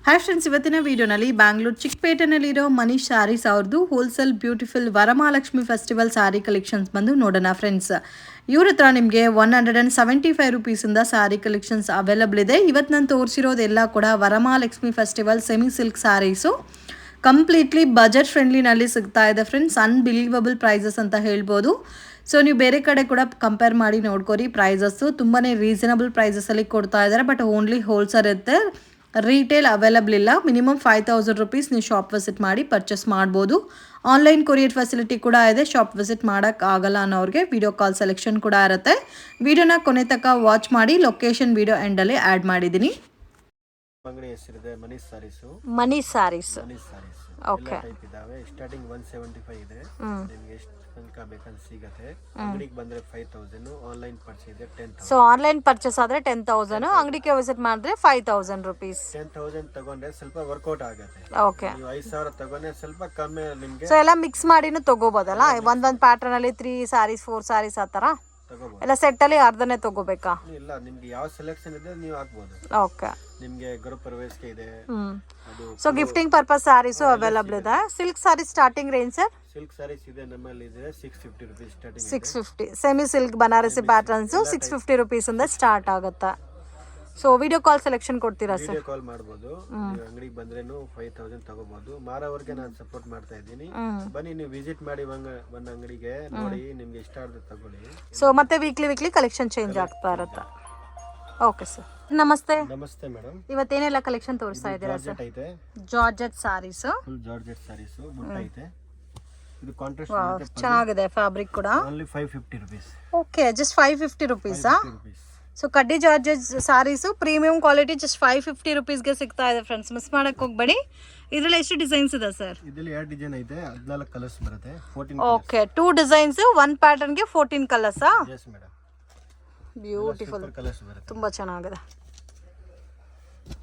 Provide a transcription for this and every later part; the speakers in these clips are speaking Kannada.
ಹಾಯ್ ಫ್ರೆಂಡ್ಸ್, ಇವತ್ತಿನ ವಿಡಿಯೋನಲ್ಲಿ ಬ್ಯಾಂಗ್ಳೂರ್ ಚಿಕ್ಕಪೇಟೆನಲ್ಲಿರೋ ಮನೀಶ್ ಸ್ಯಾರೀಸ್ ಅವ್ರದ್ದು wholesale beautiful Varamahalakshmi festival sari collections ಬಂದು ನೋಡೋಣ ಫ್ರೆಂಡ್ಸ್. ಇವ್ರ ಹತ್ರ ನಿಮಗೆ 175 ರುಪೀಸಿಂದ ಸ್ಯಾರಿ ಕಲೆಕ್ಷನ್ಸ್ ಅವೈಲಬಲ್ ಇದೆ. ಇವತ್ತು ನಾನು ತೋರಿಸಿರೋದೆಲ್ಲ ಕೂಡ Varamahalakshmi festival semi silk sarees. Completely budget ಫ್ರೆಂಡ್ಲಿನಲ್ಲಿ ಸಿಗ್ತಾ ಇದೆ ಫ್ರೆಂಡ್ಸ್. ಅನ್ಬಿಲೀವಬಲ್ ಪ್ರೈಸಸ್ ಅಂತ ಹೇಳ್ಬೋದು. ಸೊ ನೀವು ಬೇರೆ ಕಡೆ ಕೂಡ ಕಂಪೇರ್ ಮಾಡಿ ನೋಡ್ಕೊರಿ. ಪ್ರೈಸಸ್ಸು ತುಂಬಾ ರೀಸನಬಲ್ ಪ್ರೈಸಸಲ್ಲಿ ಕೊಡ್ತಾ ಇದ್ದಾರೆ. ಬಟ್ ಓನ್ಲಿ ಹೋಲ್ಸೇಲ್ ಇರುತ್ತೆ, ರೀಟೇಲ್ ಅವೈಲಬಲ್ ಇಲ್ಲ. ಮಿನಿಮಮ್ 5000 ರುಪೀಸ್ ನೀವು ಶಾಪ್ ವಿಸಿಟ್ ಮಾಡಿ ಪರ್ಚೇಸ್ ಮಾಡ್ಬೋದು. ಆನ್ಲೈನ್ ಕೊರಿಯರ್ ಫೆಸಿಲಿಟಿ ಕೂಡ ಇದೆ. ಶಾಪ್ ವಿಸಿಟ್ ಮಾಡೋಕ್ಕಾಗಲ್ಲ ಅನ್ನೋರಿಗೆ ವಿಡಿಯೋ ಕಾಲ್ ಸೆಲೆಕ್ಷನ್ ಕೂಡ ಇರುತ್ತೆ. ವಿಡಿಯೋನ ಕೊನೆ ತನಕ ವಾಚ್ ಮಾಡಿ. ಲೊಕೇಶನ್ ವಿಡಿಯೋ ಎಂಡಲ್ಲಿ ಆ್ಯಡ್ ಮಾಡಿದ್ದೀನಿ. ಅಂಗಡಿ ಹೆಸರಿದೆ ಮನೀಶ್ ಸ್ಯಾರೀಸ್. ಮನೀಶ್ ಸ್ಯಾರೀಸ್ ಓಕೆ. ಟೈಪ್ ಇದಾವೆ. ಸ್ಟಾರ್ಟಿಂಗ್ 175 ಇದೆ. ನಿಮಗೆ ಎಷ್ಟು ತನಕ ಬೇಕಂತ ಸಿಗುತ್ತೆ. ಅಂಗಡಿಗೆ ಬಂದ್ರೆ 5000, ಆನ್ಲೈನ್ ಪರ್ಚೇಸ್ ಇದೆ 10000. ಸೊ ಆನ್ಲೈನ್ ಪರ್ಚೇಸ್ ಆದ್ರೆ 10000, ಅಂಗಡಿಗೆ ವಿಸಿಟ್ ಮಾಡಿದ್ರೆ 5000 ರುಪೀಸ್. 10000 ತಗೊಂಡ್ರೆ ಸ್ವಲ್ಪ ವರ್ಕೌಟ್ ಆಗುತ್ತೆ. ಓಕೆ. ನೀವು 5000 ತಗೊಂಡ್ರೆ ಸ್ವಲ್ಪ ಕಮ್ಮಿ ನಿಮಗೆ. ಸೊ ಎಲ್ಲ ಮಿಕ್ಸ್ ಮಾಡಿನೂ ತಗೋಬೋದಲ್ಲ? ಒಂದೊಂದು ಪ್ಯಾಟರ್ನ್ ಅಲ್ಲಿ 3 ಸ್ಯಾರೀಸ್ 4 ಸ್ಯಾರೀಸ್ ಆ ಥರ ಎಲ್ಲ ಸೆಟ್ ಅಲ್ಲಿ ಅರ್ಧನೇ ತಗೋಬೇಕಾ? ಇಲ್ಲ, ನಿಮ್ಗೆ ಯಾವ ಸೆಲೆಕ್ಷನ್ ಇದೆ ನೀವು ಹಾಕ್ಬೋದು. ಓಕೆ. ನಿಮ್ಗೆ ಗೃಹ ಪ್ರವೇಶಕ್ಕೆ ಇದೆ. ಅದು so gifting purpose sarees available ಇದೆ. Silk saree starting range sir? Silk sarees ಇದೆ ನಮ್ಮಲ್ಲಿ ಇದೆ 650 rupees starting. 650. Semi silk Banarasi patterns 650 rupees ಇಂದ ಸ್ಟಾರ್ಟ್ ಆಗುತ್ತೆ. ಸೊ ವಿಡಿಯೋ ಕಾಲ್ ಸೆಲೆಕ್ಷನ್ ಕೊಡ್ತೀರಾ ಸರ್? ವಿಡಿಯೋ ಕಾಲ್ ಮಾಡಬಹುದು. ನೀವು ಅಂಗಡಿಗೆ ಬಂದ್ರೇನು 5000 ತಗೋಬಹುದು. ಮಾರೋವರೆಗೆ ನಾನು ಸಪೋರ್ಟ್ ಮಾಡ್ತಾ ಇದ್ದೀನಿ. ಬನ್ನಿ, ನೀವು ವಿಸಿಟ್ ಮಾಡಿ ಒಂದು ಅಂಗಡಿಗೆ ನೋಡಿ, ನಿಮ್ಗೆ ಇಷ್ಟ ಆದ್ರೆ ತಗೊಳ್ಳಿ. ಸೊ ಮತ್ತೆ ವೀಕ್ಲಿ ಕಲೆಕ್ಷನ್ ಚೇಂಜ್ ಆಗ್ತಾ ಇರುತ್ತೆ. ಓಕೆ ಸರ್, ನಮಸ್ತೆ. ನಮಸ್ತೆ ಮೇಡಮ್. ಇವತ್ತೇನೆಲ್ಲ ಕಲೆಕ್ಷನ್ ತೋರಿಸ್ತಾ ಇದ್ದೀರಾ ಸರ್? ಐತೆ georgette sarees. Full georgette sarees ಬುಟ್ಟ ಐತೆ. ಇದು ಕಾಂಟ್ರಾಸ್ಟ್ ಚೆನ್ನಾಗಿದೆ. ಫ್ಯಾಬ್ರಿಕ್ ಕೂಡ ಓನ್ಲಿ 550 ರುಪೀಸ್. ಓಕೆ, ಜಸ್ಟ್ 550 ರುಪೀಸಾ? ಸೊ ಕಡ್ಡಿ georgette sarees premium quality just 550 ರುಪೀಸ್ಗೆ ಸಿಗ್ತಾ ಇದೆ ಫ್ರೆಂಡ್ಸ್. ಮಿಸ್ ಮಾಡಕ್ಕೆ ಹೋಗ್ಬೇಡಿ. ಇದರಲ್ಲಿ ಎಷ್ಟು ಡಿಸೈನ್ಸ್ ಇದೆ ಸರ್? ಇದರಲ್ಲಿ 2 ಡಿಸೈನ್ ಐತೆ, 14 ಕಲರ್ಸ್ ಬರುತ್ತೆ. 14. ಓಕೆ, 2 ಡಿಸೈನ್ಸ್ 1 ಪ್ಯಾಟರ್ನ್ಗೆ 14 ಕಲರ್ಸಾ? Yes madam. ಬ್ಯೂಟಿಫುಲ್ ಕಲರ್ಸ್ ಬರುತ್ತೆ. ತುಂಬಾ ಚೆನ್ನಾಗಿದೆ.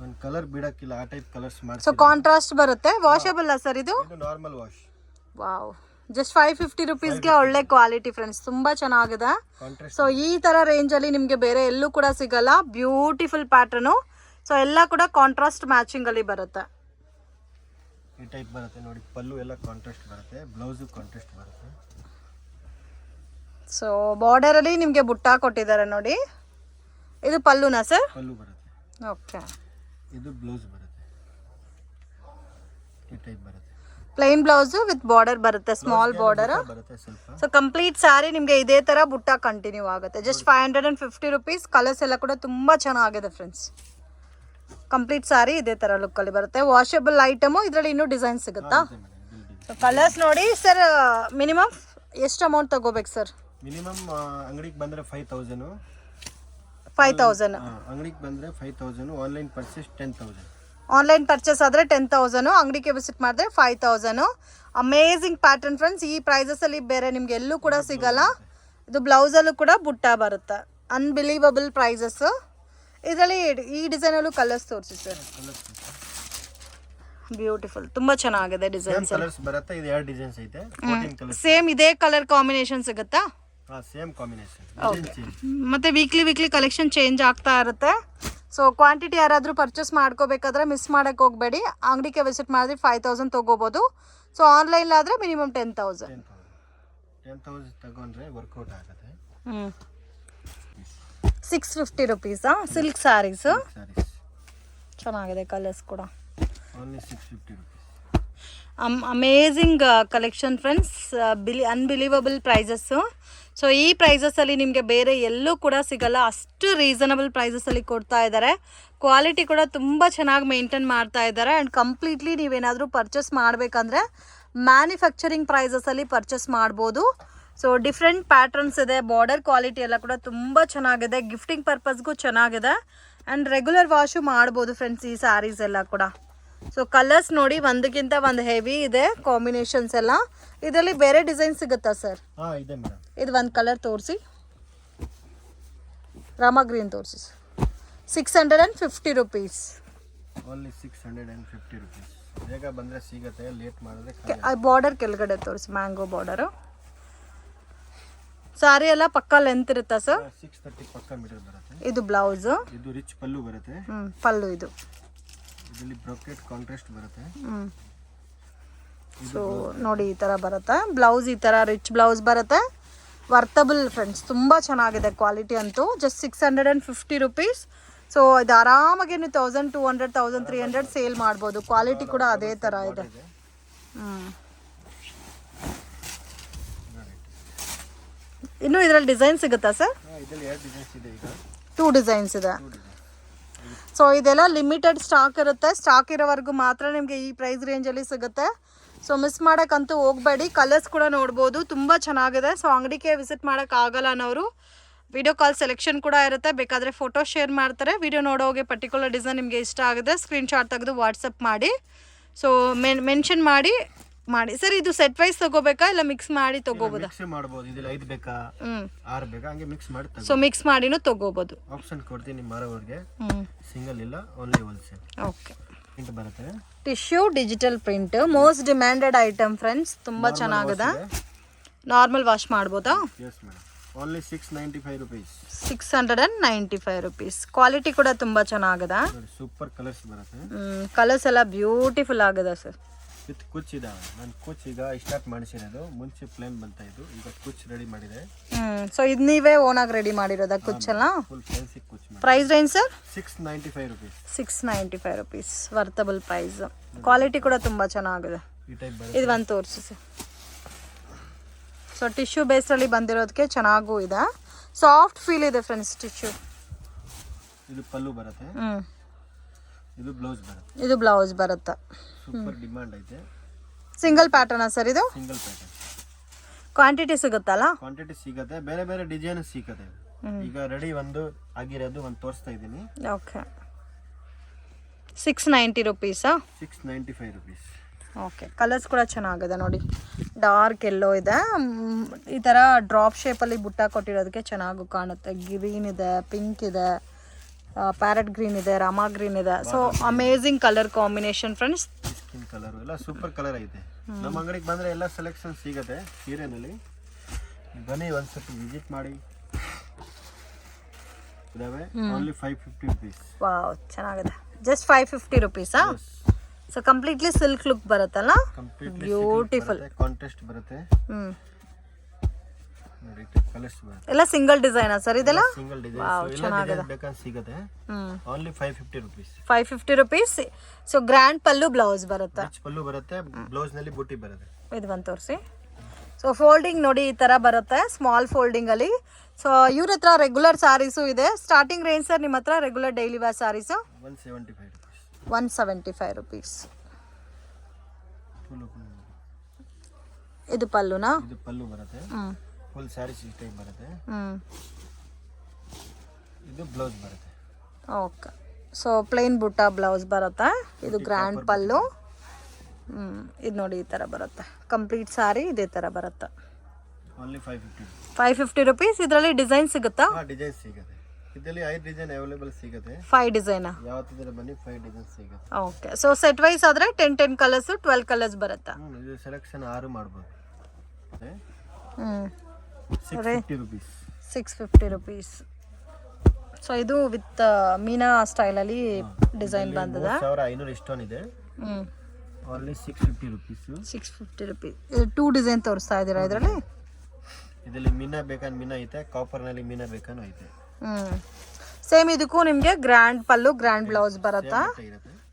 ಒಂದು ಕಲರ್ ಬಿಡಕ್ಕಿಲ್ಲ, ಆ ಟೈಪ್ ಕಲರ್ಸ್ ಮಾಡಿ. ಸೊ ಕಾಂಟ್ರಾಸ್ಟ್ ಬರುತ್ತೆ. ವಾಷಬಲ್ ಸರ್ ಇದು? ಇದು ನಾರ್ಮಲ್ ವಾಶ್. ವಾವ್, ಜಸ್ಟ್ 550 ರುಪೀಸ್ಗೆ ಒಳ್ಳೆ ಕ್ವಾಲಿಟಿ ಫ್ರೆಂಡ್ಸ್. ತುಂಬಾ ಚೆನ್ನಾಗಿದೆ. ಸೊ ಈ ತರ ರೇಂಜ್ ಅಲ್ಲಿ ನಿಮ್ಗೆ ಬೇರೆ ಎಲ್ಲೂ ಕೂಡ ಸಿಗಲ್ಲ. Beautiful pattern. ಸೊ ಎಲ್ಲ ಕೂಡ ಕಾಂಟ್ರಾಸ್ಟ್ ಮ್ಯಾಚಿಂಗ್ ಅಲ್ಲಿ ಬರುತ್ತೆ. ಈ ಟೈಪ್ ಬರುತ್ತೆ ನೋಡಿ. ಪಲ್ಲು ಎಲ್ಲ ಕಾಂಟ್ರಾಸ್ಟ್ ಬರುತ್ತೆ, ಬ್ಲೌಸ್ ಕಾಂಟ್ರಾಸ್ಟ್ ಬರುತ್ತೆ. ಸೊ ಬಾರ್ಡರ್ ಅಲ್ಲಿ ನಿಮ್ಗೆ ಬುಟ್ಟ ಕೊಟ್ಟಿದ್ದಾರೆ ನೋಡಿ. ಇದು ಪಲ್ಲುನಾ ಸರ್? ಪಲ್ಲು ಬರುತ್ತೆ. ಓಕೆ. ಇದು ಬ್ಲೌಸ್ ಬರುತ್ತೆ. ಈ ಟೈಪ್ ಬರುತ್ತೆ. ಪ್ಲೈನ್ ಬ್ಲೌಸ್ ವಿತ್ ಬಾರ್ಡರ್ ಬರುತ್ತೆ, ಸ್ಮಾಲ್ ಬಾರ್ಡರ್ ಬರುತ್ತೆ ಸ್ವಲ್ಪ. ಸೊ ಕಂಪ್ಲೀಟ್ ಸ್ಯಾರಿ ನಿಮ್ಗೆ ಇದೇ ತರ ಬುಟ್ಟ ಕಂಟಿನ್ಯೂ ಆಗುತ್ತೆ. Just 550 rupees. ಕಲರ್ಸ್ ಎಲ್ಲ ಕೂಡ ತುಂಬಾ ಚೆನ್ನಾಗಿದೆ ಫ್ರೆಂಡ್ಸ್. ಕಂಪ್ಲೀಟ್ ಸ್ಯಾರಿ ಇದೇ ತರ ಲುಕ್ ಅಲ್ಲಿ ಬರುತ್ತೆ. Washable item. ಇದರಲ್ಲಿ ಇನ್ನೂ ಡಿಸೈನ್ ಸಿಗುತ್ತಾ? ಸೊ ಕಲರ್ಸ್ ನೋಡಿ ಸರ್. ಮಿನಿಮಮ್ ಎಷ್ಟು ಅಮೌಂಟ್ ತಗೋಬೇಕು ಸರ್? ಮಿನಿಮಮ್ ಅಂಗಡಿಗೆ ಬಂದ್ರೆ 5000. ಅಂಗಡಿಗೆ ಬಂದ್ರೆ 5000. Online purchase 10000. ಆನ್ಲೈನ್ ಪರ್ಚೇಸ್ ಆದರೆ 10000, ಅಂಗಡಿಗೆ ವಿಸಿಟ್ ಮಾಡಿದ್ರೆ 5000. Amazing pattern friends. ಈ ಪ್ರೈಸಸಲ್ಲಿ ಬೇರೆ ನಿಮ್ಗೆ ಎಲ್ಲೂ ಕೂಡ ಸಿಗಲ್ಲ. ಇದು ಬ್ಲೌಸಲ್ಲೂ ಕೂಡ ಬುಟ್ಟ ಬರುತ್ತೆ. Unbelievable prices. ಇದರಲ್ಲಿ ಈ ಡಿಸೈನಲ್ಲೂ ಕಲರ್ಸ್ ತೋರಿಸಿ ಸರ್. ಬ್ಯೂಟಿಫುಲ್, ತುಂಬ ಚೆನ್ನಾಗಿದೆ ಡಿಸೈನ್ಸ್. ಕಲರ್ಸ್ ಬರುತ್ತೆ. ಇದು 2 ಡಿಸೈನ್ಸ್ ಐತೆ. 14 ಕಲರ್ಸ್. ಸೇಮ್ ಇದೇ ಕಲರ್ ಕಾಂಬಿನೇಷನ್ ಸಿಗುತ್ತಾ? Same combination. ಮತ್ತೆ ವೀಕ್ಲಿ ಕಲೆಕ್ಷನ್ ಚೇಂಜ್ ಆಗ್ತಾ ಇರುತ್ತೆ. ಸೊ ಕ್ವಾಂಟಿಟಿ ಯಾರಾದರೂ ಪರ್ಚೇಸ್ ಮಾಡ್ಕೋಬೇಕಾದ್ರೆ ಮಿಸ್ ಮಾಡೋಕ್ಕೆ ಹೋಗಬೇಡಿ. ಅಂಗಡಿಗೆ ವಿಸಿಟ್ ಮಾಡಿದ್ರೆ 5000 ತೊಗೋಬೋದು. ಸೊ ಆನ್ಲೈನ್ ಆದರೆ ಮಿನಿಮಮ್ 10000 ತಗೊಂಡ್ರೆ ವರ್ಕೌಟ್ ಆಗುತ್ತೆ. 650 ರುಪೀಸಾ? ಸಿಲ್ಕ್ ಸ್ಯಾರೀಸು ಚೆನ್ನಾಗಿದೆ. ಕಲರ್ಸ್ ಕೂಡ only 650 rupees. Amazing collection friends. Unbelievable prices. So ಈ ಪ್ರೈಸಸಲ್ಲಿ ನಿಮಗೆ ಬೇರೆ ಎಲ್ಲೂ ಕೂಡ ಸಿಗಲ್ಲ. ಅಷ್ಟು ರೀಸನಬಲ್ ಪ್ರೈಸಸಲ್ಲಿ ಕೊಡ್ತಾ ಇದ್ದಾರೆ. ಕ್ವಾಲಿಟಿ ಕೂಡ ತುಂಬ ಚೆನ್ನಾಗಿ ಮೇಂಟೈನ್ ಮಾಡ್ತಾ ಇದ್ದಾರೆ. ಆ್ಯಂಡ್ ಕಂಪ್ಲೀಟ್ಲಿ ನೀವೇನಾದರೂ ಪರ್ಚೇಸ್ ಮಾಡಬೇಕಂದ್ರೆ ಮ್ಯಾನುಫ್ಯಾಕ್ಚರಿಂಗ್ ಪ್ರೈಸಸಲ್ಲಿ ಪರ್ಚೇಸ್ ಮಾಡ್ಬೋದು. ಸೊ ಡಿಫ್ರೆಂಟ್ ಪ್ಯಾಟರ್ನ್ಸ್ ಇದೆ. ಬಾರ್ಡರ್ ಕ್ವಾಲಿಟಿ ಎಲ್ಲ ಕೂಡ ತುಂಬ ಚೆನ್ನಾಗಿದೆ. ಗಿಫ್ಟಿಂಗ್ ಪರ್ಪಸ್ಗೂ ಚೆನ್ನಾಗಿದೆ. ಆ್ಯಂಡ್ ರೆಗ್ಯುಲರ್ ವಾಶು ಮಾಡ್ಬೋದು ಫ್ರೆಂಡ್ಸ್ ಈ ಸ್ಯಾರೀಸ್ ಎಲ್ಲ ಕೂಡ. ಸೊ ಕಲರ್ಸ್ ನೋಡಿ, ಒಂದಕ್ಕಿಂತ ಒಂದು ಹೆವಿ ಇದೆ ಕಾಂಬಿನೇಷನ್ಸ್ ಎಲ್ಲ. ಇದರಲ್ಲಿ ಬೇರೆ ಡಿಸೈನ್ ಸಿಗುತ್ತಾ ಸರ್? ಇದೆ ಮೇಡಮ್. ಇದು ಒಂದು ಕಲರ್ ತೋರಿಸಿ. ರಾಮ ಗ್ರೀನ್ ತೋರಿಸಿ. 650 ರುಪೀಸ್. Only 650 rupees. ಬೇಗ ಬಂದರೆ ಸಿಗುತ್ತೆ, ಲೇಟ್ ಮಾಡಿದ್ರೆ. ಬಾರ್ಡರ್ ಕೆಳಗಡೆ ತೋರಿಸಿ. Mango border. ಸಾರಿ ಎಲ್ಲ ಪಕ್ಕ ಲೆಂತ್ ಇರುತ್ತಾ ಸರ್? 630 ಪಕ್ಕ ಮೀಟರ್ ಬರುತ್ತೆ. ಇದು ಬ್ಲೌಸು. ಇದು ರಿಚ್ ಪಲ್ಲು ಬರುತ್ತೆ. ಪಲ್ಲು ಇದು ಇದರಲ್ಲಿ ಬ್ರೊಕೆಟ್ ಕಾಂಟ್ರಾಸ್ಟ್ ಬರುತ್ತೆ. ಸೊ ನೋಡಿ ಈ ಥರ ಬರುತ್ತೆ. ಬ್ಲೌಸ್ ಈ ಥರ ರಿಚ್ ಬ್ಲೌಸ್ ಬರುತ್ತೆ. ವರ್ತಬಲ್ ಫ್ರೆಂಡ್ಸ್, ತುಂಬ ಚೆನ್ನಾಗಿದೆ ಕ್ವಾಲಿಟಿ ಅಂತೂ. Just 650 rupees. ಸೊ ಇದು ಆರಾಮಾಗಿ ನೀವು 1200 1300 ಸೇಲ್ ಮಾಡ್ಬೋದು. ಕ್ವಾಲಿಟಿ ಕೂಡ ಅದೇ ಥರ ಇದೆ. ಇನ್ನು ಇದರಲ್ಲಿ ಡಿಸೈನ್ ಸಿಗುತ್ತಾ ಸರ್? ಇದರಲ್ಲಿ 2 ಡಿಸೈನ್ಸ್ ಇದೆ. ಈಗ 2 ಡಿಸೈನ್ಸ್ ಇದೆ. ಸೊ ಇದೆಲ್ಲ ಲಿಮಿಟೆಡ್ ಸ್ಟಾಕ್ ಇರುತ್ತೆ. ಸ್ಟಾಕ್ ಇರೋವರೆಗೂ ಮಾತ್ರ ನಿಮಗೆ ಈ ಪ್ರೈಸ್ ರೇಂಜಲ್ಲಿ ಸಿಗುತ್ತೆ. ಸೊ ಮಿಸ್ ಮಾಡೋಕ್ಕಂತೂ ಹೋಗಬೇಡಿ. ಕಲರ್ಸ್ ಕೂಡ ನೋಡ್ಬೋದು, ತುಂಬ ಚೆನ್ನಾಗಿದೆ. ಸೊ ಅಂಗಡಿಗೆ ವಿಸಿಟ್ ಮಾಡೋಕ್ಕಾಗಲ್ಲ ಅನ್ನೋರು ವಿಡಿಯೋ ಕಾಲ್ ಸೆಲೆಕ್ಷನ್ ಕೂಡ ಇರುತ್ತೆ. ಬೇಕಾದರೆ ಫೋಟೋ ಶೇರ್ ಮಾಡ್ತಾರೆ. ವಿಡಿಯೋ ನೋಡೋಗೆ ಪರ್ಟಿಕ್ಯುಲರ್ ಡಿಸೈನ್ ನಿಮಗೆ ಇಷ್ಟ ಆಗಿದೆ ಸ್ಕ್ರೀನ್ಶಾಟ್ ತೆಗೆದು ವಾಟ್ಸಪ್ ಮಾಡಿ. ಸೊ ಮೆನ್ಷನ್ ಮಾಡಿ ಸರ್. ಇದು ಸೆಟ್ ವೈಸ್ ತಗೋಬೇಕಾ ಇಲ್ಲ ಮಿಕ್ಸ್ ಮಾಡಿ ತಗೋಬೋದಾ? ಮಿಕ್ಸ್ ಮಾಡಬಹುದು. ಇದರಲ್ಲಿ 5 ಬೇಕಾ 6 ಬೇಕಾ ಹಂಗೆ ಮಿಕ್ಸ್ ಮಾಡಿ ತಗೋ. ಸೊ ಮಿಕ್ಸ್ ಮಾಡಿನೂ ತಗೋಬಹುದು. ಆಪ್ಷನ್ ಕೊಡ್ತೀನಿ ಮಾರೋರಿಗೆ. ಸಿಂಗಲ್ ಇಲ್ಲ, ಓನ್ಲಿ ಹೋಲ್ಸೇಲ್. ಓಕೆ. ಪ್ರಿಂಟ್ ಬರುತ್ತೆ. Tissue digital print most demanded item friends. ತುಂಬ ಚೆನ್ನಾಗಿದೆ. ನಾರ್ಮಲ್ ವಾಶ್ ಮಾಡ್ಬೋದಾ? Yes madam. Only 695 rupees. 695 rupees. Quality ಕೂಡ ತುಂಬ ಚೆನ್ನಾಗಿದೆ. ಸೂಪರ್ ಕಲರ್ಸ್ ಬರುತ್ತೆ. ಕಲರ್ಸ್ ಎಲ್ಲ ಬ್ಯೂಟಿಫುಲ್ ಆಗಿದೆ ಸರ್. ವಿತ್ ಕುಚ್ ಇದಾವೆ. ನಾನು ಕುಚ್ ಈಗ ಸ್ಟಾರ್ಟ್ ಮಾಡಿಸಿರೋದು. ಮುಂಚೆ ಪ್ಲೇನ್ ಬಂತ ಇದು, ಈಗ ಕುಚ್ ರೆಡಿ ಮಾಡಿದೆ. ಸೊ ಇದು ನೀವೇ ಓನಾಗಿ ರೆಡಿ ಮಾಡಿರೋದಾ ಕುಚ್ಚೆಲ್ಲ? ಫುಲ್ ಫ್ಯಾನ್ಸಿ ಕುಚ್. Price range sir? 695 rupees. 695 rupees. Worthable price. Quality ಕೂಡ ತುಂಬ ಚೆನ್ನಾಗಿದೆ. ಈ ಟೈಪ್ ಬರುತ್ತೆ. ಇದು ಒಂದು ತೋರಿಸಿ ಸರ್. ಸೊ ಟಿಶ್ಯೂ ಬೇಸಲ್ಲಿ ಬಂದಿರೋದಕ್ಕೆ ಚೆನ್ನಾಗೂ ಇದೆ. ಸಾಫ್ಟ್ ಫೀಲ್ ಇದೆ ಫ್ರೆಂಡ್ಸ್ ಟಿಶ್ಯೂ. ಇದು ಪಲ್ಲು ಬರುತ್ತೆ. ಇದು ಬ್ಲೌಸ್ ಬರುತ್ತೆ. ಇದು ಬ್ಲೌಸ್ ಬರುತ್ತೆ. ಸೂಪರ್ ಡಿಮಾಂಡ್ ಐತೆ. ಸಿಂಗಲ್ ಪ್ಯಾಟರ್ನಾ ಸರ್ ಇದು? Single pattern. ಕ್ವಾಂಟಿಟಿ ಸಿಗುತ್ತಲ್ಲ? ಕ್ವಾಂಟಿಟಿ ಸಿಗುತ್ತೆ. ಬೇರೆ ಬೇರೆ ಡಿಸೈನ್ ಸಿಗುತ್ತೆ. ಈಗ ರೆಡಿ ಒಂದು ಆಗಿರೋದು ಒಂದು ತೋರಿಸ್ತಾ ಇದ್ದೀನಿ. ಓಕೆ. 690 ರುಪೀಸಾ? 695 ರುಪೀಸ್. ಓಕೆ. ಕಲರ್ಸ್ ಕೂಡ ಚೆನ್ನಾಗಿದೆ ನೋಡಿ. ಡಾರ್ಕ್ ಎಲ್ಲೋ ಇದೆ. ಈ ಥರ ಡ್ರಾಪ್ ಶೇಪಲ್ಲಿ ಬುಟ್ಟ ಕೊಟ್ಟಿರೋದಕ್ಕೆ ಚೆನ್ನಾಗೂ ಕಾಣುತ್ತೆ. ಗ್ರೀನ್ ಇದೆ, ಪಿಂಕ್ ಇದೆ, ಪ್ಯಾರೆಟ್ ಗ್ರೀನ್ ಇದೆ, ರಾಮಾ ಗ್ರೀನ್ ಇದೆ. So amazing colour combination friends. Skin colour ಎಲ್ಲ ಸೂಪರ್ ಕಲರ್ ಐತೆ. ನಮ್ಮ ಅಂಗಡಿಗೆ ಬಂದರೆ ಎಲ್ಲ ಸೆಲೆಕ್ಷನ್ ಸಿಗುತ್ತೆ ಸೀರೆನಲ್ಲಿ. ಬನ್ನಿ ಒಂದ್ಸತಿ ವಿಸಿಟ್ ಮಾಡಿ. ಇದಾವೆ. Only 550 rupees. ವಾವ್, ಚೆನ್ನಾಗಿದೆ. ಜಸ್ಟ್ 550 ರುಪೀಸಾ? ಸೊ ಕಂಪ್ಲೀಟ್ಲಿ ಸಿಲ್ಕ್ ಲುಕ್ ಬರುತ್ತಲ್ಲ? ಬ್ಯೂಟಿಫುಲ್. ಕಾಂಟ್ರಾಸ್ಟ್ ಬರುತ್ತೆ. ನೋಡಿ ಕಲರ್ಸ್ ಬರುತ್ತೆ. ಎಲ್ಲ ಸಿಂಗಲ್ ಡಿಸೈನಾ ಸರ್ ಇದೆಲ್ಲ? Single design. ಚೆನ್ನಾಗಿದೆ. ಬೇಕಾದ್ರೆ ಸಿಗುತ್ತೆ. Only 550 rupees. 550 rupees. So grand ಪಲ್ಲು ಬ್ಲೌಸ್ ಬರುತ್ತೆ. ಪಲ್ಲು ಬರುತ್ತೆ. ಬ್ಲೌಸ್ ನಲ್ಲಿ ಬುಟ್ಟಿ ಬರುತ್ತೆ. ಇದು ಒಂದು ತೋರಿಸಿ. ಸೊ ಫೋಲ್ಡಿಂಗ್ ನೋಡಿ ಈ ಥರ ಬರುತ್ತೆ, ಸ್ಮಾಲ್ ಫೋಲ್ಡಿಂಗ್ ಅಲ್ಲಿ. ಸೊ ಇವ್ರ ಹತ್ರ ರೆಗ್ಯುಲರ್ ಸ್ಯಾರೀಸು ಇದೆ. ಸ್ಟಾರ್ಟಿಂಗ್ ರೇಂಜ್ ಸರ್ ನಿಮ್ಮ ಹತ್ರ regular daily wear saris? 175 rupees. 175 rupees. ಇದು ಪಲ್ಲುನಾ? ಇದು ಪಲ್ಲು ಬರುತ್ತೆ. ಫುಲ್ ಸ್ಯಾರಿ ಟೈಪ್ ಬರುತ್ತೆ. ಇದು ಬ್ಲೌಸ್ ಬರುತ್ತೆ. ಓಕೆ. ಸೊ ಪ್ಲೇನ್ ಬುಟ್ಟ ಬ್ಲೌಸ್ ಬರುತ್ತೆ. ಇದು ಗ್ರ್ಯಾಂಡ್ ಪಲ್ಲು. ಇದು ನೋಡಿ ಈ ಥರ ಬರುತ್ತೆ. ಕಂಪ್ಲೀಟ್ ಸ್ಯಾರಿ ಇದೇ ಥರ ಬರುತ್ತೆ. Only 550 rupees. ಇದರಲ್ಲಿ ಡಿಸೈನ್ ಸಿಗುತ್ತಾ? ಡಿಸೈನ್ ಸಿಗುತ್ತೆ. ಇದರಲ್ಲಿ 5 ಡಿಸೈನ್ ಅವೈಲೇಬಲ್ ಸಿಗುತ್ತೆ. 5 ಡಿಸೈನಾ? ಯಾವತ್ತಿದ್ರೆ ಬನ್ನಿ 5 ಡಿಸೈನ್ ಸಿಗುತ್ತೆ. ಓಕೆ. ಸೊ ಸೆಟ್ ವೈಸ್ ಆದರೆ 10 ಕಲರ್ಸ್ 12 ಕಲರ್ಸ್ ಬರುತ್ತೆ. ಇದು ಸೆಲೆಕ್ಷನ್ 6 ಮಾಡ್ಬೋದು. 650 ರುಪೀಸ್. 650 ರುಪೀಸ್. ಸೊ ಇದು ವಿತ್ ಮೀನಾ ಸ್ಟೈಲಲ್ಲಿ ಡಿಸೈನ್ ಬಂದಿದೆ. 3500 ಇಷ್ಟೊಂದು ಇದೆ. Only 650 rupees. 650 ರುಪೀಸ್. 2 ಡಿಸೈನ್ ತೋರಿಸ್ತಾ ಇದ್ದೀರಾ ಇದರಲ್ಲಿ? ಇದರಲ್ಲಿ ಮೀನಾ ಬೇಕಂದ್ರೆ ಮೀನಾ ಐತೆ, ಕಾಪರ್ನಲ್ಲಿ ಮೀನಾ ಬೇಕಂದ್ರೆ ಐತೆ. ಸೇಮ್ ಇದಕ್ಕೂ ನಿಮಗೆ ಗ್ರ್ಯಾಂಡ್ ಪಲ್ಲು ಗ್ರ್ಯಾಂಡ್ ಬ್ಲೌಸ್ ಬರುತ್ತಾ?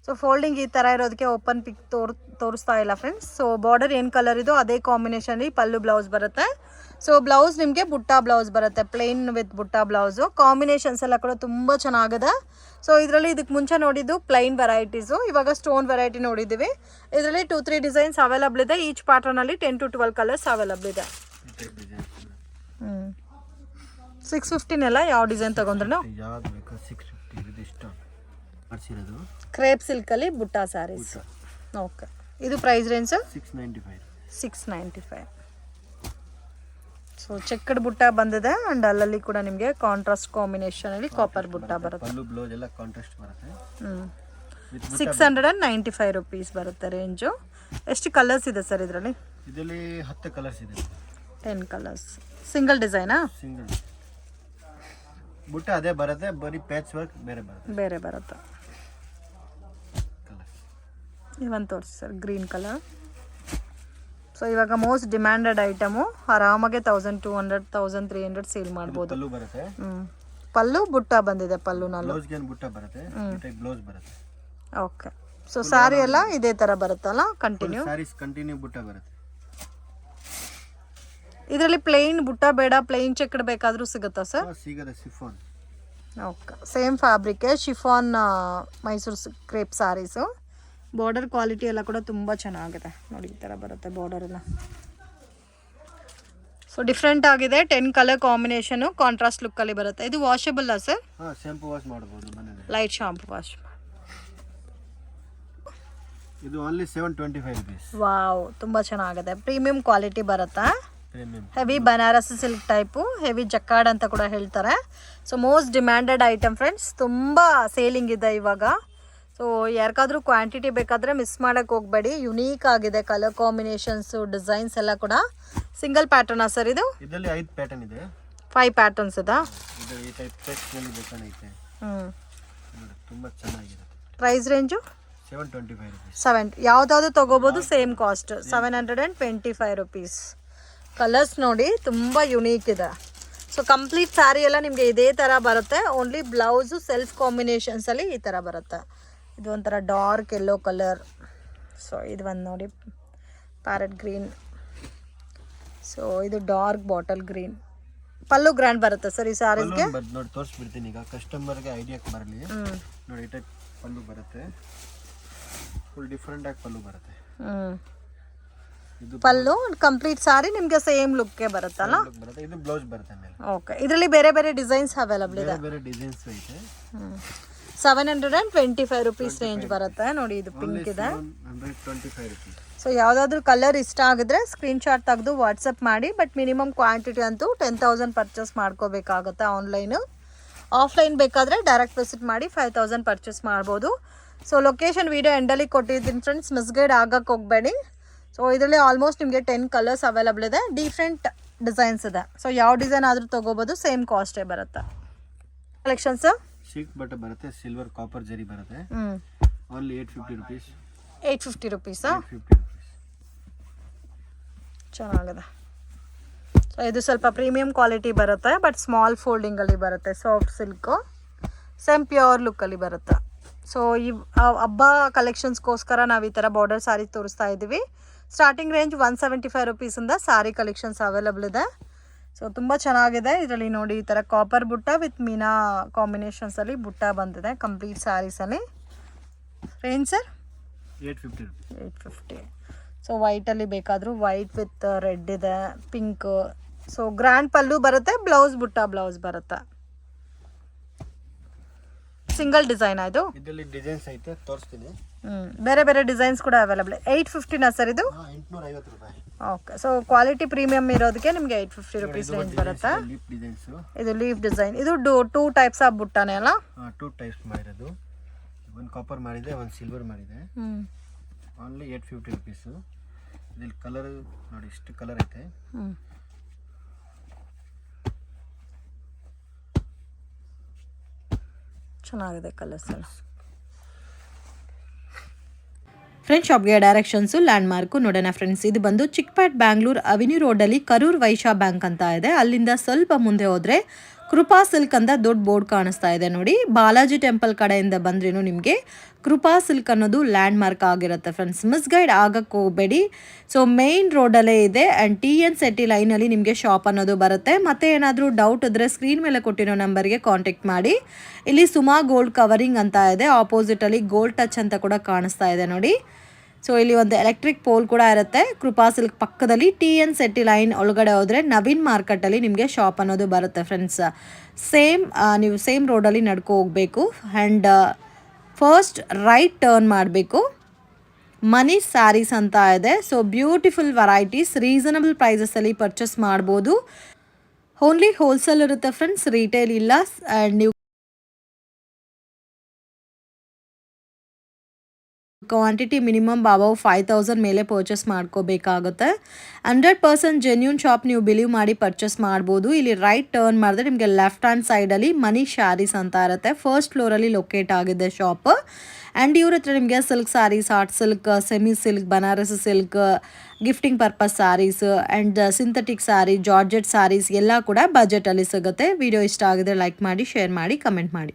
ಸೊ ಫೋಲ್ಡಿಂಗ್ ಈ ಥರ ಇರೋದಕ್ಕೆ ಓಪನ್ ಪಿಕ್ ತೋರಿಸ್ತಾ ಇಲ್ಲ ಫ್ರೆಂಡ್ಸ್. ಸೊ ಬಾರ್ಡರ್ ಏನು ಕಲರ್ ಇದೋ ಅದೇ ಕಾಂಬಿನೇಷನಲ್ಲಿ ಪಲ್ಲು ಬ್ಲೌಸ್ ಬರುತ್ತೆ. ಸೊ ಬ್ಲೌಸ್ ನಿಮಗೆ ಬುಟ್ಟ ಬ್ಲೌಸ್ ಬರುತ್ತೆ, ಪ್ಲೇನ್ ವಿತ್ ಬುಟ್ಟ ಬ್ಲೌಸು. ಕಾಂಬಿನೇಷನ್ಸ್ ಎಲ್ಲ ಕೂಡ ತುಂಬ ಚೆನ್ನಾಗಿದೆ. ಸೊ ಇದರಲ್ಲಿ ಇದಕ್ಕೆ ಮುಂಚೆ ನೋಡಿದ್ದು ಪ್ಲೈನ್ ವೆರೈಟೀಸು, ಇವಾಗ ಸ್ಟೋನ್ ವೆರೈಟಿ ನೋಡಿದ್ದೀವಿ. ಇದರಲ್ಲಿ 2-3 ಡಿಸೈನ್ಸ್ ಅವೈಲಬಲ್ ಇದೆ. ಈಚ್ ಪ್ಯಾಟರ್ನಲ್ಲಿ 10 to 12 ಕಲರ್ಸ್ ಅವೈಲಬಲ್ ಇದೆ. 650ನೆಲ್ಲ ಯಾವ ಡಿಸೈನ್ ತಗೊಂಡ್ರು? ಯಾವ್ದು ಬೇಕು 650. ಇದು ಇಷ್ಟ ಮಾಡಿಸಿರೋದು ಕ್ರೇಪ್ ಸಿಲ್ಕಲ್ಲಿ ಬುಟ್ಟ ಸ್ಯಾರೀಸ್. ಓಕೆ. ಇದು ಪ್ರೈಸ್ ರೇಂಜ್ 695. 695. ಸೊ ಚೆಕ್ಡ್ ಬುಟ್ಟ ಬಂದಿದೆ ಅಂಡ್ ಅಲ್ಲಲ್ಲಿ ಕೂಡ ನಿಮಗೆ ಕಾಂಟ್ರಾಸ್ಟ್ ಕಾಂಬಿನೇಷನ್ ಅಲ್ಲಿ ಕಾಪರ್ ಬುಟ್ಟ ಬರುತ್ತೆ. ಪಲ್ಲು ಬ್ಲೌಸ್ ಎಲ್ಲ ಕಾಂಟ್ರಾಸ್ಟ್ ಬರುತ್ತೆ. 695 ರುಪೀಸ್ ಬರುತ್ತೆ ರೇಂಜು. ಎಷ್ಟು ಕಲರ್ಸ್ ಇದೆ ಸರ್ ಇದರಲ್ಲಿ? ಇದರಲ್ಲಿ 10 ಕಲರ್ಸ್ ಇದೆ. 10 ಕಲರ್ಸ್. ಸಿಂಗಲ್ ಡಿಸೈನಾ? ಸಿಂಗಲ್ ಬುಟ್ಟ ಅದೇ ಬರುತ್ತೆ, ಬರೀ ಪ್ಯಾಚ್ ವರ್ಕ್ ಬೇರೆ ಬರುತ್ತೆ. ಬೇರೆ ಬರುತ್ತೆ. ಇವನ್ ತೋರಿಸಿ ಸರ್, ಗ್ರೀನ್ ಕಲರ್. ಸೊ ಇವಾಗ ಮೋಸ್ಟ್ ಡಿಮ್ಯಾಂಡೆಡ್ ಐಟಮು, ಆರಾಮಾಗೆ 1200 1300 ಸೇಲ್ ಮಾಡ್ಬೋದು. ಪಲ್ಲು ಬರುತ್ತೆ. ಪಲ್ಲು ಬುಟ್ಟ ಬಂದಿದೆ, ಪಲ್ಲುನಲ್ಲೂ ಬ್ಲೌಸ್ಗೆ ಬುಟ್ಟ ಬರುತ್ತೆ, ಬ್ಲೌಸ್ ಬರುತ್ತೆ. ಓಕೆ. ಸೊ ಸಾರಿ ಎಲ್ಲ ಇದೇ ಥರ ಬರುತ್ತಲ್ಲ ಕಂಟಿನ್ಯೂ? ಸಾರೀಸ್ ಕಂಟಿನ್ಯೂ ಬುಟ್ಟ ಬರುತ್ತೆ. ಇದರಲ್ಲಿ ಪ್ಲೇನ್ ಬುಟ್ಟ ಬೇಡ, ಪ್ಲೇನ್ ಚೆಕ್ಡ್ ಬೇಕಾದರೂ ಸಿಗುತ್ತಾ ಸರ್? ಸಿಗುತ್ತೆ, chiffon. Okay, same fabric, chiffon Mysuru crepe sarees. Border quality ಎಲ್ಲ ಕೂಡ ತುಂಬ ಚೆನ್ನಾಗಿದೆ ನೋಡಿ, ಈ ಥರ ಬರುತ್ತೆ ಬಾರ್ಡರ್ ಎಲ್ಲ. ಸೊ ಡಿಫ್ರೆಂಟ್ ಆಗಿದೆ, 10 ಕಲರ್ ಕಾಂಬಿನೇಷನು, ಕಾಂಟ್ರಾಸ್ಟ್ ಲುಕ್ಕಲ್ಲಿ ಬರುತ್ತೆ. ಇದು ವಾಷಬಲ್ ಸರ್? ಶಾಂಪೂ ವಾಶ್ ಮಾಡ್ಬೋದು ಮನೆಯಲ್ಲಿ, ಲೈಟ್ ಶಾಂಪೂ ವಾಶ್. ಇದು ಓನ್ಲಿ 725 rupees. ವಾವ್, ತುಂಬ ಚೆನ್ನಾಗಿದೆ, ಪ್ರೀಮಿಯಂ ಕ್ವಾಲಿಟಿ ಬರುತ್ತಾ? Premium, heavy Banaras silk type, heavy jacquard ಅಂತ ಕೂಡ ಹೇಳ್ತಾರೆ. So most demanded item friends, ತುಂಬ ಸೇಲಿಂಗ್ ಇದೆ ಇವಾಗ. ಸೊ ಯಾರಿಗಾದ್ರೂ ಕ್ವಾಂಟಿಟಿ ಬೇಕಾದರೆ ಮಿಸ್ ಮಾಡೋಕ್ಕೆ ಹೋಗಬೇಡಿ. ಯುನೀಕ್ ಆಗಿದೆ ಕಲರ್ ಕಾಂಬಿನೇಷನ್ಸು, ಡಿಸೈನ್ಸ್ ಎಲ್ಲ ಕೂಡ. ಸಿಂಗಲ್ ಪ್ಯಾಟರ್ನಾ ಸರ್ ಇದು? ಇದರಲ್ಲಿ 5 ಪ್ಯಾಟರ್ನ್ ಇದೆ. 5 ಪ್ಯಾಟರ್ನ್ಸ್ ಇದಾ? ಇದು ಈ ಟೈಪ್ ಟೆಕ್ಸ್ಟ್ನಲ್ಲಿ ಬೇಕಾನೆ ಐತೆ. ನೋಡಿ ತುಂಬ ಚೆನ್ನಾಗಿದೆ. Price range 725 rupees. 7, ಯಾವುದಾದ್ರು ತೊಗೋಬೋದು, ಸೇಮ್ ಕಾಸ್ಟ್ 725 rupees. ಕಲರ್ಸ್ ನೋಡಿ ತುಂಬ ಯುನೀಕ್ ಇದೆ. ಸೊ ಕಂಪ್ಲೀಟ್ ಸ್ಯಾರಿ ಎಲ್ಲ ನಿಮಗೆ ಇದೇ ಥರ ಬರುತ್ತೆ, ಓನ್ಲಿ ಬ್ಲೌಸು ಸೆಲ್ಫ್ ಕಾಂಬಿನೇಷನ್ಸಲ್ಲಿ ಈ ಥರ ಬರುತ್ತೆ. ಇದು ಒಂಥರ ಡಾರ್ಕ್ ಯೆಲ್ಲೋ ಕಲರ್. ಸೊ ಇದು ಒಂದು ನೋಡಿ ಪ್ಯಾರೆಟ್ ಗ್ರೀನ್. ಸೊ ಇದು ಡಾರ್ಕ್ ಬಾಟಲ್ ಗ್ರೀನ್. ಪಲ್ಲು ಗ್ರ್ಯಾಂಡ್ ಬರುತ್ತೆ ಸರ್ ಈ ಸ್ಯಾರೀಸ್ಗೆ? ನೋಡಿ ತೋರಿಸ್ಬಿಡ್ತೀನಿ ಈಗ ಕಸ್ಟಮರ್ಗೆ ಐಡಿಯಾಕ್ಕೆ ಬರಲಿ. ನೋಡಿ ಈ ಟೈಪ್ ಪಲ್ಲು ಬರುತ್ತೆ, ಫುಲ್ ಡಿಫ್ರೆಂಟ್ ಆಗಿ ಪಲ್ಲು ಬರುತ್ತೆ. ಇದು ಪಲ್ಲು ಕಂಪ್ಲೀಟ್ ಸಾರಿ ನಿಮಗೆ ಸೇಮ್ ಲುಕ್ಗೆ ಬರುತ್ತಲ್ಲ? ಬರುತ್ತೆ. ಇದು ಬ್ಲೌಸ್ ಬರುತ್ತೆ ಮೇಲೆ. ಓಕೆ, ಇದರಲ್ಲಿ ಬೇರೆ ಬೇರೆ ಡಿಸೈನ್ಸ್ ಅವೈಲಬಲ್ ಇದೆ. ಬೇರೆ ಡಿಸೈನ್ಸ್ ಐತೆ. 725 rupees ರೇಂಜ್ ಬರುತ್ತೆ ನೋಡಿ. ಇದು ಪಿಂಕ್ ಇದೆ. 725 rupees. ಸೊ ಯಾವುದಾದ್ರೂ ಕಲರ್ ಇಷ್ಟ ಆಗಿದ್ರೆ ಸ್ಕ್ರೀನ್ಶಾಟ್ ತೆಗೆದು ವಾಟ್ಸಪ್ ಮಾಡಿ. ಬಟ್ ಮಿನಿಮಮ್ ಕ್ವಾಂಟಿಟಿ ಅಂತೂ 10,000 ಪರ್ಚೇಸ್ ಮಾಡ್ಕೋಬೇಕಾಗುತ್ತೆ ಆನ್ಲೈನು. ಆಫ್ಲೈನ್ ಬೇಕಾದರೆ ಡೈರೆಕ್ಟ್ ವಿಸಿಟ್ ಮಾಡಿ 5,000 ಪರ್ಚೇಸ್ ಮಾಡ್ಬೋದು. ಸೊ ಲೊಕೇಶನ್ ವೀಡಿಯೋ ಎಂಡಲ್ಲಿ ಕೊಟ್ಟಿದ್ದೀನಿ ಫ್ರೆಂಡ್ಸ್, ಮಿಸ್ಗೈಡ್ ಆಗಕ್ಕೆ ಹೋಗಬೇಡಿ. ಸೊ ಇದರಲ್ಲಿ ಆಲ್ಮೋಸ್ಟ್ ನಿಮಗೆ 10 ಕಲರ್ಸ್ ಅವೈಲಬಲ್ ಇದೆ, ಡಿಫ್ರೆಂಟ್ ಡಿಸೈನ್ಸ್ ಇದೆ. ಸೊ ಯಾವ ಡಿಸೈನ್ ಆದರೂ ತೊಗೋಬೋದು, ಸೇಮ್ ಕಾಸ್ಟೇ ಬರುತ್ತೆ. ಕಲೆಕ್ಷನ್ಸ್ ಸಿಲ್ಕ್ ಬಟ್ಟೆ ಬರುತ್ತೆ, ಸಿಲ್ವರ್ ಕಾಪರ್ ಜರಿ ಬರುತ್ತೆ. Only 850 rupees. 850 rupees. 850 rupees. ಚೆನ್ನಾಗಿದೆ. ಸೊ ಇದು ಸ್ವಲ್ಪ ಪ್ರೀಮಿಯಂ ಕ್ವಾಲಿಟಿ ಬರುತ್ತೆ, ಬಟ್ ಸ್ಮಾಲ್ ಫೋಲ್ಡಿಂಗಲ್ಲಿ ಬರುತ್ತೆ. ಸಾಫ್ಟ್ ಸಿಲ್ಕು, ಸೇಮ್ ಪ್ಯೂರ್ ಲುಕ್ಕಲ್ಲಿ ಬರುತ್ತೆ. ಸೊ ಈ ಹಬ್ಬ ಕಲೆಕ್ಷನ್ಸ್ಗೋಸ್ಕರ ನಾವು ಈ ಥರ ಬಾರ್ಡರ್ ಸ್ಯಾರಿ ತೋರಿಸ್ತಾ ಇದ್ದೀವಿ. Starting range 175 rupees sari collections available ಇದೆ. ಸೊ ತುಂಬ ಚೆನ್ನಾಗಿದೆ. ಇದರಲ್ಲಿ ನೋಡಿ ಈ ಥರ ಕಾಪರ್ ಬುಟ್ಟ ವಿತ್ ಮೀನಾ ಕಾಂಬಿನೇಷನ್ಸಲ್ಲಿ ಬುಟ್ಟ ಬಂದಿದೆ ಕಂಪ್ಲೀಟ್ ಸ್ಯಾರೀಸಲ್ಲಿ. Range sir? 850 rupees. 850. ಸೊ ವೈಟಲ್ಲಿ ಬೇಕಾದರೂ ವೈಟ್ ವಿತ್ ರೆಡ್ ಇದೆ, ಪಿಂಕ್. ಸೊ ಗ್ರ್ಯಾಂಡ್ ಪಲ್ಲು ಬರುತ್ತೆ, ಬ್ಲೌಸ್ ಬುಟ್ಟ ಬ್ಲೌಸ್ ಬರುತ್ತೆ. ಸಿಂಗಲ್ ಡಿಸೈನ್ ಇದು? ಇದರಲ್ಲಿ ಡಿಸೈನ್ಸ್ ಐತೆ, ತೋರಿಸ್ತೀನಿ. ಬೇರೆ ಬೇರೆ ಡಿಸೈನ್ಸ್ ಕೂಡ ಅವೈಲಬಲ್. 850 ಸರ್ ಇದು? 850 ರೂಪಾಯಿ. ಓಕೆ. ಸೊ ಕ್ವಾಲಿಟಿ ಪ್ರೀಮಿಯಂ ಇರೋದಕ್ಕೆ ನಿಮಗೆ 850 rupees ರೇಂಜ್ ಬರುತ್ತೆ. ಇದು ಲೀಫ್ ಡಿಸೈನ್. ಇದು 2 ಟೈಪ್ಸ್ ಆಫ್ ಬುಟ್ಟಾನೆ ಅಲ್ಲ? 2 ಟೈಪ್ಸ್ ಮಾಡಿರೋದು. ಒಂದು ಕಾಪರ್ ಮಾಡಿದೆ, ಒಂದು ಸಿಲ್ವರ್ ಮಾಡಿದೆ. Only 850 rupees. ಇದ್ರಲ್ಲಿ ಕಲರ್ ನೋಡಿ, ಇಷ್ಟು ಕಲರ್ ಐತೆ. ಚೆನ್ನಾಗಿದೆ ಕಲರ್ಸ್ ಎಲ್ಲ. ಫ್ರೆಂಡ್ಸ್ ಶಾಪ್ಗೆ ಡೈರೆಕ್ಷನ್ಸು ಲ್ಯಾಂಡ್ ಮಾರ್ಕು ನೋಡೋಣ ಫ್ರೆಂಡ್ಸ್. ಇದು ಬಂದು ಚಿಕ್ಪೇಟ್ ಬ್ಯಾಂಗ್ಳೂರ್ ಅವೆನ್ಯೂ ರೋಡಲ್ಲಿ ಕರೂರ್ ವೈಶ್ಯ ಬ್ಯಾಂಕ್ ಅಂತ ಇದೆ. ಅಲ್ಲಿಂದ ಸ್ವಲ್ಪ ಮುಂದೆ ಹೋದರೆ ಕೃಪಾ ಸಿಲ್ಕ್ ಅಂತ ದೊಡ್ಡ ಬೋರ್ಡ್ ಕಾಣಿಸ್ತಾ ಇದೆ ನೋಡಿ. ಬಾಲಾಜಿ ಟೆಂಪಲ್ ಕಡೆಯಿಂದ ಬಂದ್ರೇನು ನಿಮಗೆ ಕೃಪಾ ಸಿಲ್ಕ್ ಅನ್ನೋದು ಲ್ಯಾಂಡ್ ಮಾರ್ಕ್ ಆಗಿರುತ್ತೆ ಫ್ರೆಂಡ್ಸ್, ಮಿಸ್ಗೈಡ್ ಆಗಕ್ಕೆ ಹೋಗಬೇಡಿ. ಸೊ ಮೇನ್ ರೋಡಲ್ಲೇ ಇದೆ. ಆ್ಯಂಡ್ TN City ಲೈನಲ್ಲಿ ನಿಮಗೆ ಶಾಪ್ ಅನ್ನೋದು ಬರುತ್ತೆ. ಮತ್ತೆ ಏನಾದರೂ ಡೌಟ್ ಇದ್ದರೆ ಸ್ಕ್ರೀನ್ ಮೇಲೆ ಕೊಟ್ಟಿರೋ ನಂಬರ್ಗೆ ಕಾಂಟ್ಯಾಕ್ಟ್ ಮಾಡಿ. ಇಲ್ಲಿ ಸುಮಾ ಗೋಲ್ಡ್ ಕವರಿಂಗ್ ಅಂತ ಇದೆ, ಆಪೋಸಿಟಲ್ಲಿ ಗೋಲ್ಡ್ ಟಚ್ ಅಂತ ಕೂಡ ಕಾಣಿಸ್ತಾ ಇದೆ ನೋಡಿ. ಸೊ ಇಲ್ಲಿ ಒಂದು ಎಲೆಕ್ಟ್ರಿಕ್ ಪೋಲ್ ಕೂಡ ಇರುತ್ತೆ. ಕೃಪಾ ಸಿಲ್ಕ್ ಪಕ್ಕದಲ್ಲಿ TN City ಲೈನ್ ಒಳಗಡೆ ಹೋದರೆ ನವೀನ್ ಮಾರ್ಕೆಟಲ್ಲಿ ನಿಮಗೆ ಶಾಪ್ ಅನ್ನೋದು ಬರುತ್ತೆ ಫ್ರೆಂಡ್ಸ್. ನೀವು ಸೇಮ್ ರೋಡಲ್ಲಿ ನಡ್ಕೊ ಹೋಗಬೇಕು. ಆ್ಯಂಡ್ ಫಸ್ಟ್ ರೈಟ್ ಟರ್ನ್ ಮಾಡಬೇಕು. ಮನಿ ಸ್ಯಾರೀಸ್ ಅಂತ ಇದೆ. ಸೊ ಬ್ಯೂಟಿಫುಲ್ ವೆರೈಟೀಸ್ ರೀಸನಬಲ್ ಪ್ರೈಸಸಲ್ಲಿ ಪರ್ಚೇಸ್ ಮಾಡ್ಬೋದು. ಓನ್ಲಿ ಹೋಲ್ಸೇಲ್ ಇರುತ್ತೆ ಫ್ರೆಂಡ್ಸ್, ರಿಟೇಲ್ ಇಲ್ಲ. ಆ್ಯಂಡ್ ನೀವು ಕ್ವಾಂಟಿಟಿ ಮಿನಿಮಮ್ ಅಬೌವ್ 5000 ಮೇಲೆ ಪರ್ಚೇಸ್ ಮಾಡ್ಕೋಬೇಕಾಗುತ್ತೆ. 100% ಜೆನ್ಯೂನ್ ಶಾಪ್ ನೀವು ಬಿಲೀವ್ ಮಾಡಿ ಪರ್ಚೇಸ್ ಮಾಡ್ಬೋದು. ಇಲ್ಲಿ ರೈಟ್ ಟರ್ನ್ ಮಾಡಿದ್ರೆ ನಿಮಗೆ ಲೆಫ್ಟ್ ಹ್ಯಾಂಡ್ ಸೈಡಲ್ಲಿ ಮನೀಶ್ ಸ್ಯಾರೀಸ್ ಅಂತ ಇರುತ್ತೆ. ಫಸ್ಟ್ ಫ್ಲೋರಲ್ಲಿ ಲೊಕೇಟ್ ಆಗಿದೆ ಶಾಪ್. ಆ್ಯಂಡ್ ಇವ್ರ ಹತ್ರ ನಿಮಗೆ silk saris, art silk, semi silk, Banaras silk, gifting purpose saris and synthetic sari, georgette saris ಎಲ್ಲ ಕೂಡ ಬಜೆಟಲ್ಲಿ ಸಿಗುತ್ತೆ. ವಿಡಿಯೋ ಇಷ್ಟ ಆಗಿದ್ರೆ ಲೈಕ್ ಮಾಡಿ, ಶೇರ್ ಮಾಡಿ, ಕಮೆಂಟ್ ಮಾಡಿ.